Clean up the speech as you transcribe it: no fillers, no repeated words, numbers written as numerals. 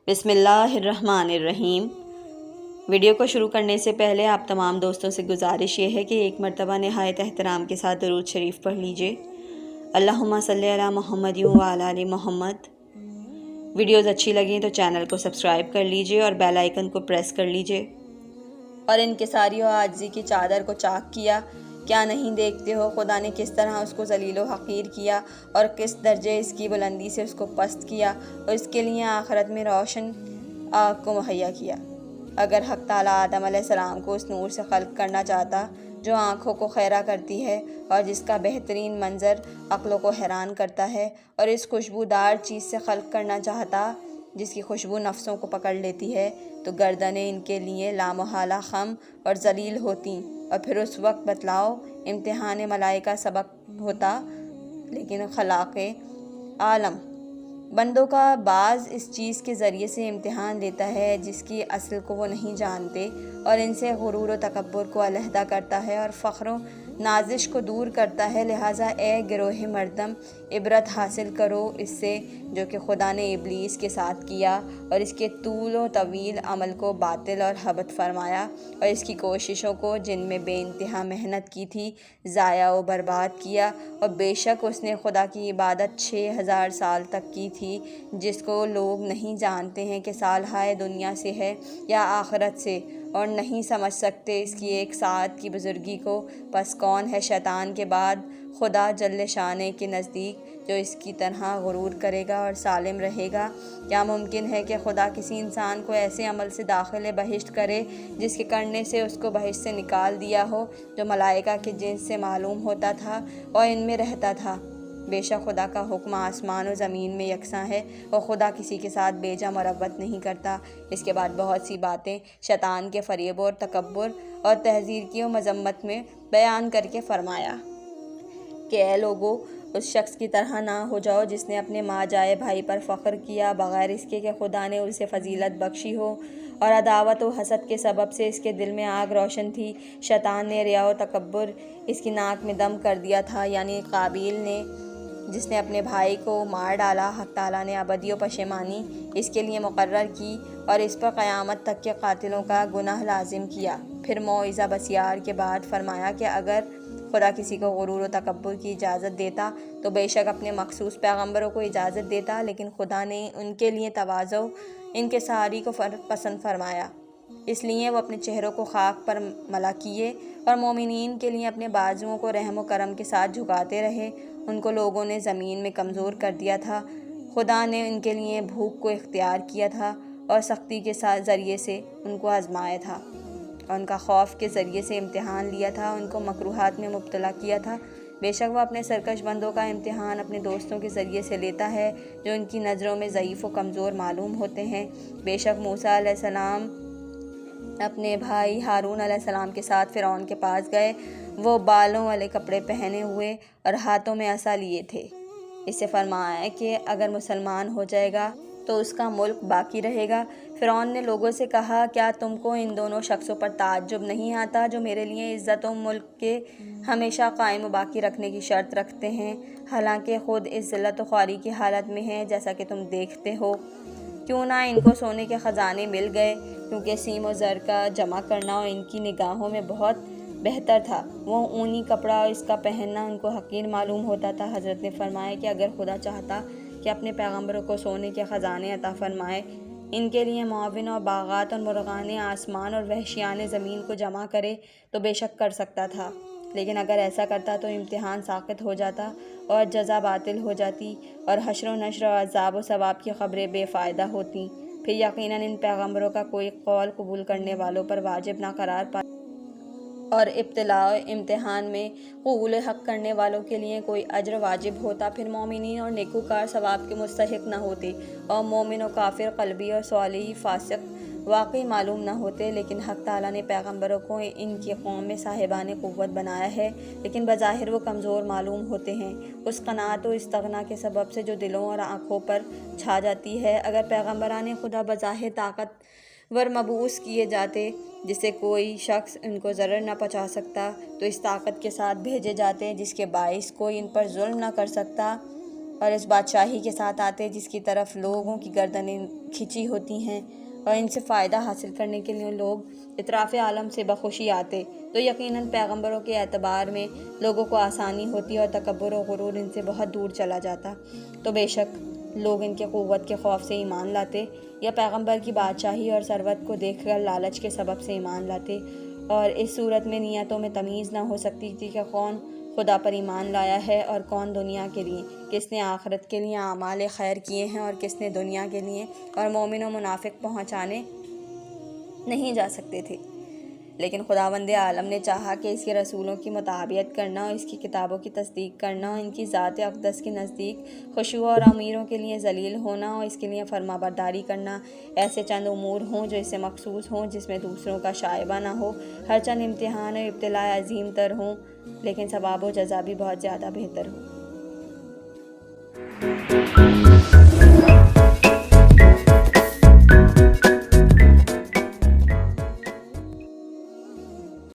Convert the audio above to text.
بسم اللہ الرحمن الرحیم۔ ویڈیو کو شروع کرنے سے پہلے آپ تمام دوستوں سے گزارش یہ ہے کہ ایک مرتبہ نہایت احترام کے ساتھ درود شریف پڑھ لیجئے۔ اللہم صلی علی محمد وعلی آل محمد۔ ویڈیوز اچھی لگیں تو چینل کو سبسکرائب کر لیجئے اور بیل آئیکن کو پریس کر لیجئے۔ اور انکساری و عاجزی کی چادر کو چاک کیا، کیا نہیں دیکھتے ہو خدا نے کس طرح اس کو ذلیل و حقیر کیا اور کس درجے اس کی بلندی سے اس کو پست کیا اور اس کے لیے آخرت میں روشن آگ کو مہیا کیا۔ اگر حق تعالیٰ آدم علیہ السلام کو اس نور سے خلق کرنا چاہتا جو آنکھوں کو خیرہ کرتی ہے اور جس کا بہترین منظر عقلوں کو حیران کرتا ہے، اور اس خوشبودار چیز سے خلق کرنا چاہتا جس کی خوشبو نفسوں کو پکڑ لیتی ہے، تو گردنیں ان کے لیے لامحالہ خم اور ذلیل ہوتیں، اور پھر اس وقت بتلاؤ امتحان ملائکہ سبق ہوتا، لیکن خلاق عالم بندوں کا بعض اس چیز کے ذریعے سے امتحان لیتا ہے جس کی اصل کو وہ نہیں جانتے، اور ان سے غرور و تکبر کو علیحدہ کرتا ہے اور فخر و نازش کو دور کرتا ہے۔ لہٰذا اے گروہ مردم، عبرت حاصل کرو اس سے جو کہ خدا نے ابلیس کے ساتھ کیا اور اس کے طول و طویل عمل کو باطل اور حبط فرمایا، اور اس کی کوششوں کو جن میں بے انتہا محنت کی تھی ضائع و برباد کیا۔ اور بے شک اس نے خدا کی عبادت 6000 سال تک کی تھی، جس کو لوگ نہیں جانتے ہیں کہ سالہائے دنیا سے ہے یا آخرت سے، اور نہیں سمجھ سکتے اس کی ایک ساعت کی بزرگی کو۔ پس کون ہے شیطان کے بعد خدا جل شانہ کے نزدیک جو اس کی طرح غرور کرے گا اور سالم رہے گا؟ کیا ممکن ہے کہ خدا کسی انسان کو ایسے عمل سے داخل بہشت کرے جس کے کرنے سے اس کو بہشت سے نکال دیا ہو، جو ملائکہ کے جنس سے معلوم ہوتا تھا اور ان میں رہتا تھا؟ بے شک خدا کا حکم آسمان و زمین میں یکساں ہے، اور خدا کسی کے ساتھ بیجا مربت نہیں کرتا۔ اس کے بعد بہت سی باتیں شیطان کے فریب اور تکبر اور تحذیر کی و مذمت میں بیان کر کے فرمایا کہ اے لوگو، اس شخص کی طرح نہ ہو جاؤ جس نے اپنے ماں جائے بھائی پر فخر کیا بغیر اس کے کہ خدا نے اسے فضیلت بخشی ہو، اور عداوت و حسد کے سبب سے اس کے دل میں آگ روشن تھی۔ شیطان نے ریا و تکبر اس کی ناک میں دم کر دیا تھا، یعنی قابیل نے جس نے اپنے بھائی کو مار ڈالا۔ حق تعالیٰ نے ابدی و پشیمانی اس کے لیے مقرر کی اور اس پر قیامت تک کے قاتلوں کا گناہ لازم کیا۔ پھر موعظہ بسیار کے بعد فرمایا کہ اگر خدا کسی کو غرور و تکبر کی اجازت دیتا تو بے شک اپنے مخصوص پیغمبروں کو اجازت دیتا، لیکن خدا نے ان کے لیے تواضع انکساری کو پسند فرمایا، اس لیے وہ اپنے چہروں کو خاک پر ملا کیے اور مومنین کے لیے اپنے بازوؤں کو رحم و کرم کے ساتھ جھکاتے رہے۔ ان کو لوگوں نے زمین میں کمزور کر دیا تھا، خدا نے ان کے لیے بھوک کو اختیار کیا تھا اور سختی کے ذریعے سے ان کو آزمایا تھا، اور ان کا خوف کے ذریعے سے امتحان لیا تھا، ان کو مکروہات میں مبتلا کیا تھا۔ بے شک وہ اپنے سرکش بندوں کا امتحان اپنے دوستوں کے ذریعے سے لیتا ہے جو ان کی نظروں میں ضعیف و کمزور معلوم ہوتے ہیں۔ بے شک موسیٰ علیہ السلام اپنے بھائی ہارون علیہ السلام کے ساتھ فرعون کے پاس گئے۔ وہ بالوں والے کپڑے پہنے ہوئے اور ہاتھوں میں عصا لیے تھے۔ اس سے فرمایا کہ اگر مسلمان ہو جائے گا تو اس کا ملک باقی رہے گا۔ فرعون نے لوگوں سے کہا، کیا تم کو ان دونوں شخصوں پر تعجب نہیں آتا جو میرے لیے عزت و ملک کے ہمیشہ قائم و باقی رکھنے کی شرط رکھتے ہیں، حالانکہ خود اس ذلت و خواری کی حالت میں ہیں جیسا کہ تم دیکھتے ہو؟ کیوں نہ ان کو سونے کے خزانے مل گئے، کیونکہ سیم و زر کا جمع کرنا ان کی نگاہوں میں بہت بہتر تھا۔ وہ اونی کپڑا اور اس کا پہننا ان کو حقیر معلوم ہوتا تھا۔ حضرت نے فرمایا کہ اگر خدا چاہتا کہ اپنے پیغمبروں کو سونے کے خزانے عطا فرمائے، ان کے لیے معاون اور باغات اور مرغان آسمان اور وحشیان زمین کو جمع کرے تو بے شک کر سکتا تھا، لیکن اگر ایسا کرتا تو امتحان ساقط ہو جاتا اور جزا باطل ہو جاتی، اور حشر و نشر اور عذاب و ثواب کی خبریں بے فائدہ ہوتیں۔ پھر یقیناً ان پیغمبروں کا کوئی قول قبول کرنے والوں پر واجب نہ قرار پاتا، اور ابتلاء و امتحان میں قبول حق کرنے والوں کے لیے کوئی اجر واجب ہوتا، پھر مومنین اور نیکوکار ثواب کے مستحق نہ ہوتے، اور مومن و کافر، قلبی اور صالح فاسق واقعی معلوم نہ ہوتے۔ لیکن حق تعالیٰ نے پیغمبروں کو ان کی قوم میں صاحبان قوت بنایا ہے، لیکن بظاہر وہ کمزور معلوم ہوتے ہیں، اس قناعت و استغنا کے سبب سے جو دلوں اور آنکھوں پر چھا جاتی ہے۔ اگر پیغمبران خدا بظاہر طاقت ور مبعوث کیے جاتے جس سے کوئی شخص ان کو ضرر نہ پہنچا سکتا، تو اس طاقت کے ساتھ بھیجے جاتے جس کے باعث کوئی ان پر ظلم نہ کر سکتا، اور اس بادشاہی کے ساتھ آتے جس کی طرف لوگوں کی گردنیں کھینچی ہوتی ہیں اور ان سے فائدہ حاصل کرنے کے لیے لوگ اطراف عالم سے بخوشی آتے، تو یقیناً پیغمبروں کے اعتبار میں لوگوں کو آسانی ہوتی اور تکبر و غرور ان سے بہت دور چلا جاتا۔ تو بے شک لوگ ان کے قوت کے خوف سے ایمان لاتے یا پیغمبر کی بادشاہی اور ثروت کو دیکھ کر لالچ کے سبب سے ایمان لاتے، اور اس صورت میں نیتوں میں تمیز نہ ہو سکتی تھی کہ کون خدا پر ایمان لایا ہے اور کون دنیا کے لیے، کس نے آخرت کے لیے اعمال خیر کیے ہیں اور کس نے دنیا کے لیے، اور مومن و منافق پہنچانے نہیں جا سکتے تھے۔ لیکن خداوند عالم نے چاہا کہ اس کے رسولوں کی مطابعت کرنا اور اس کی کتابوں کی تصدیق کرنا اور ان کی ذات اقدس کے نزدیک خشوع اور امیروں کے لیے ذلیل ہونا اور اس کے لیے فرما برداری کرنا ایسے چند امور ہوں جو اس سے مخصوص ہوں، جس میں دوسروں کا شائبہ نہ ہو، ہر چند امتحان اور ابتلاء عظیم تر ہوں لیکن ثواب و جزا بھی بہت زیادہ بہتر ہو۔